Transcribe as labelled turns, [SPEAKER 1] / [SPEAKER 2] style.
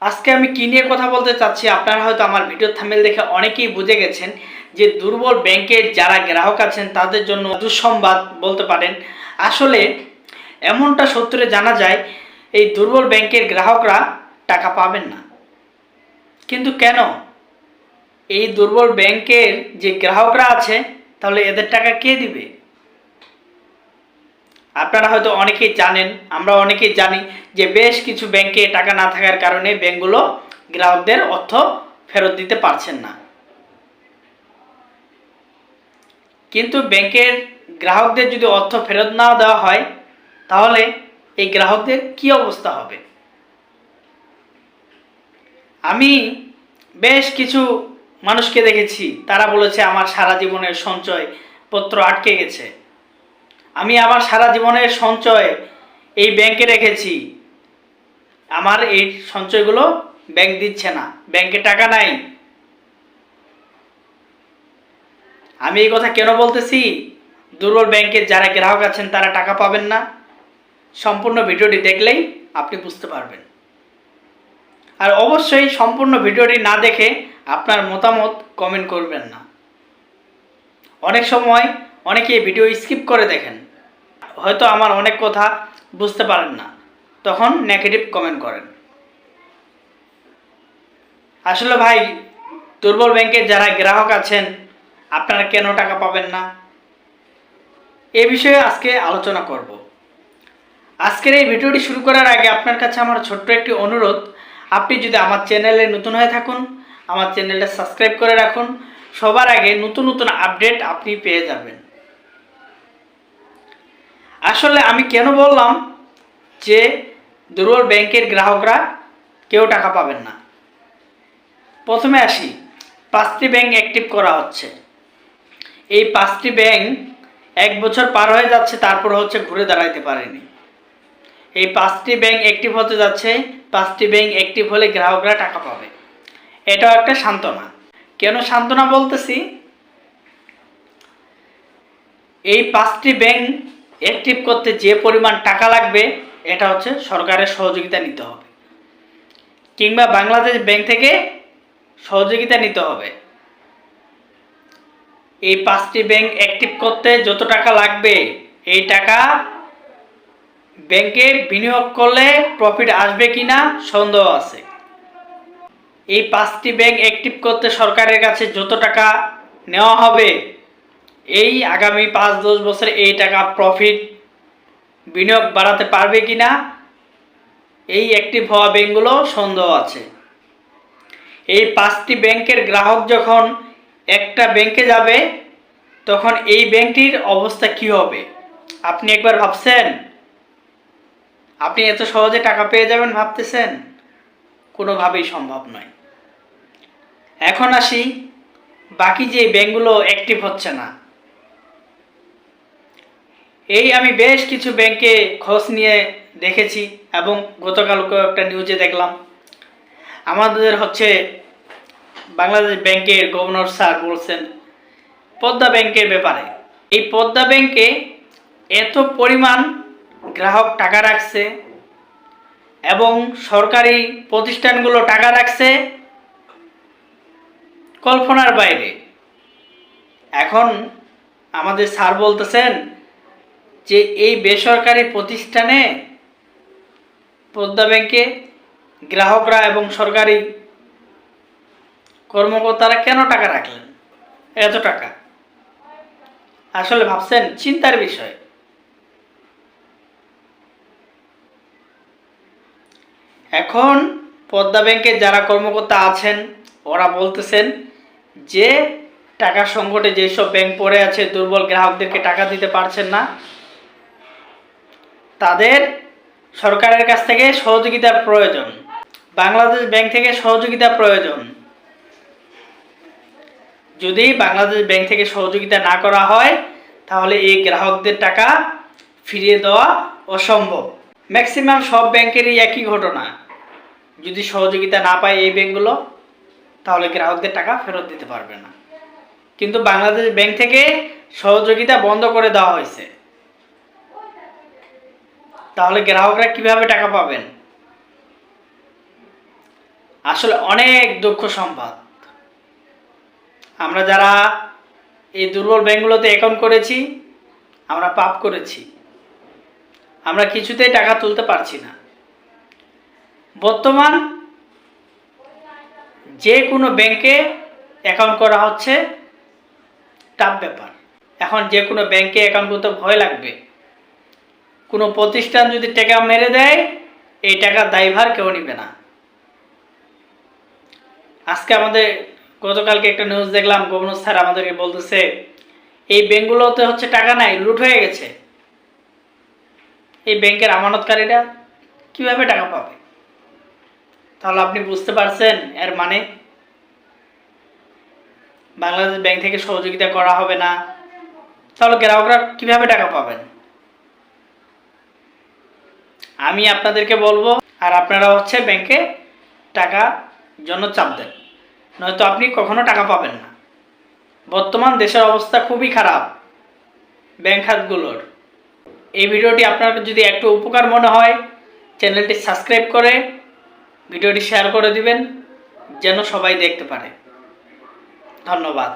[SPEAKER 1] আজকে আমি কি নিয়ে কথা বলতে চাচ্ছি, আপনারা হয়তো আমার ভিডিও থাম্বনেল দেখে অনেকেই বুঝে গেছেন যে দুর্বল ব্যাংকের যারা গ্রাহক আছেন তাদের জন্য দুঃসংবাদ বলতে পারেন। আসলে এমনটা সূত্রে জানা যায় এই দুর্বল ব্যাংকের গ্রাহকরা টাকা পাবেন না। কিন্তু কেন? এই দুর্বল ব্যাংকের যে গ্রাহকরা আছে তাহলে এদের টাকা কে দিবে? আপনারা হয়তো অনেকেই জানেন, আমরা অনেকেই জানি যে বেশ কিছু ব্যাংকে টাকা না থাকার কারণে ব্যাংকগুলো গ্রাহকদের অর্থ ফেরত দিতে পারছেন না। কিন্তু ব্যাংকের গ্রাহকদের যদি অর্থ ফেরত না দেওয়া হয় তাহলে এই গ্রাহকদের কি অবস্থা হবে? আমি বেশ কিছু মানুষকে দেখেছি, তারা বলেছে আমার সারা জীবনের সঞ্চয় পত্র আটকে গেছে, আমি আমার সারা জীবনের সঞ্চয় এই ব্যাংকে রেখেছি, আমার এই সঞ্চয়গুলো ব্যাংক দিচ্ছে না, ব্যাংকে টাকা নাই। আমি এই কথা কেন বলতেছি? দুর্বল ব্যাংকের যারা গ্রাহক আছেন তারা টাকা পাবেন না। সম্পূর্ণ ভিডিওটি দেখলেই আপনি বুঝতে পারবেন। আর অবশ্যই সম্পূর্ণ ভিডিওটি না দেখে আপনার মতামত কমেন্ট করবেন না। অনেক সময় অনেকে ভিডিও স্কিপ করে দেখেন, হয়তো আমার অনেক কথা বুঝতে পারেন না, তখন নেগেটিভ কমেন্ট করেন। আসলে ভাই, দুর্বল ব্যাংকের যারা গ্রাহক আছেন আপনারা কেন টাকা পাবেন না এ বিষয়ে আজকে আলোচনা করব। আজকের এই ভিডিওটি শুরু করার আগে আপনার কাছে আমার ছোট্ট একটি অনুরোধ, আপনি যদি আমার চ্যানেলে নতুন হয়ে থাকুন আমার চ্যানেলটা সাবস্ক্রাইব করে রাখুন, সবার আগে নতুন নতুন আপডেট আপনি পেয়ে যাবেন। আসলে আমি কেন বললাম যে দুর্বল ব্যাংকের গ্রাহকরা কেউ টাকা পাবেন না? প্রথমে আসি, 5টি ব্যাংক অ্যাক্টিভ করা হচ্ছে। এই 5টি ব্যাংক 1 বছর পার হয়ে যাচ্ছে, তারপর হচ্ছে ঘুরে দাঁড়াইতে পারেনি। এই 5টি ব্যাংক অ্যাক্টিভ হতে যাচ্ছে, 5টি ব্যাংক অ্যাক্টিভ হলে গ্রাহকরা টাকা পাবে। এটাও একটা সান্ত্বনা। কেন সান্ত্বনা বলতেছি? এই 5টি ব্যাংক অ্যাক্টিভ করতে যে পরিমাণ টাকা লাগবে এটা হচ্ছে সরকারের সহযোগিতা নিতে হবে, কিংবা বাংলাদেশ ব্যাংক থেকে সহযোগিতা নিতে হবে। এই 5টি ব্যাংক অ্যাক্টিভ করতে যত টাকা লাগবে এই টাকা ব্যাংকে বিনিয়োগ করলে প্রফিট আসবে কিনা সন্দেহ আছে। এই 5টি ব্যাংক অ্যাক্টিভ করতে সরকারের কাছে যত টাকা নেওয়া হবে এই আগামী 5-10 বছরে এই টাকা প্রফিট বিনিয়োগ বাড়াতে পারবে কিনা এই অ্যাক্টিভ হওয়া ব্যাংকগুলো সন্দেহ আছে। এই 5টি ব্যাংকের গ্রাহক যখন একটা ব্যাংকে যাবে তখন এই ব্যাংকটির অবস্থা কি হবে আপনি একবার ভাবছেন? আপনি এত সহজে টাকা পেয়ে যাবেন ভাবতেছেন? কোনোভাবেই সম্ভব নয়। এখন আসি বাকি যে ব্যাংকগুলো অ্যাক্টিভ হচ্ছে না। এই আমি বেশ কিছু ব্যাংকে খোঁজ নিয়ে দেখেছি এবং গতকালকে একটা নিউজে দেখলাম, আমাদের হচ্ছে বাংলাদেশ ব্যাংকের গভর্নর স্যার বলছেন পদ্মা ব্যাংকের ব্যাপারে। এই পদ্মা ব্যাংকে এত পরিমাণ গ্রাহক টাকা রাখছে এবং সরকারি প্রতিষ্ঠানগুলো টাকা রাখছে কল্পনার বাইরে। এখন আমাদের স্যার বলতেছেন যে এই বেসরকারি প্রতিষ্ঠানে পদ্মা ব্যাংকে গ্রাহকরা এবং সরকারি কর্মকর্তারা কেন টাকা রাখলেন এত টাকা? আসলে ভাবছেন? চিন্তার বিষয়। এখন পদ্মা ব্যাংকের যারা কর্মকর্তা আছেন ওরা বলতেছেন যে টাকা সংকটে যেসব ব্যাংক পড়ে আছে, দুর্বল গ্রাহকদেরকে টাকা দিতে পারছেন না, তাদের সরকারের কাছ থেকে সহযোগিতার প্রয়োজন, বাংলাদেশ ব্যাংক থেকে সহযোগিতা প্রয়োজন। যদি বাংলাদেশ ব্যাংক থেকে সহযোগিতা না করা হয় তাহলে এই গ্রাহকদের টাকা ফিরিয়ে দেওয়া অসম্ভব। ম্যাক্সিমাম সব ব্যাংকেরই একই ঘটনা, যদি সহযোগিতা না পায় এই ব্যাংকগুলো তাহলে গ্রাহকদের টাকা ফেরত দিতে পারবে না। কিন্তু বাংলাদেশ ব্যাংক থেকে সহযোগিতা বন্ধ করে দেওয়া হয়েছে, তাহলে গ্রাহকরা কিভাবে টাকা পাবেন? আসলে অনেক দুঃখ সংবাদ। আমরা যারা এই দুর্বল ব্যাংকগুলোতে অ্যাকাউন্ট করেছি, আমরা পাপ করেছি। আমরা কিছুতেই টাকা তুলতে পারছি না। বর্তমান যে কোনো ব্যাংকে অ্যাকাউন্ট করা হচ্ছে টাফ ব্যাপার। এখন যে কোনো ব্যাংকে অ্যাকাউন্ট করতে ভয় লাগবে। কোনো প্রতিষ্ঠান যদি টাকা মেরে দেয়, এই টাকার দায়ভার কেউ নেবে না। আজকে গতকালকে একটা নিউজ দেখলাম, গভর্নর স্যার আমাদেরকে বলতেছে এই ব্যাংকগুলোতে হচ্ছে টাকা নাই, লুট হয়ে গেছে। এই ব্যাংকের আমানতকারীরা কিভাবে টাকা পাবে? তাহলে আপনি বুঝতে পারছেন এর মানে। বাংলাদেশ ব্যাংক থেকে সহযোগিতা করা হবে না, তাহলে গ্রাহকরা কিভাবে টাকা পাবেন? আমি আপনাদেরকে বলবো, আর আপনারা হচ্ছে ব্যাংকে টাকা জন্য চাপ দেন, নয়তো আপনি কখনো টাকা পাবেন না। বর্তমান দেশের অবস্থা খুবই খারাপ ব্যাংক খাতগুলোর। এই ভিডিওটি আপনার যদি একটু উপকার মনে হয়, চ্যানেলটি সাবস্ক্রাইব করে ভিডিওটি শেয়ার করে দিবেন, যেন সবাই দেখতে পারে। ধন্যবাদ।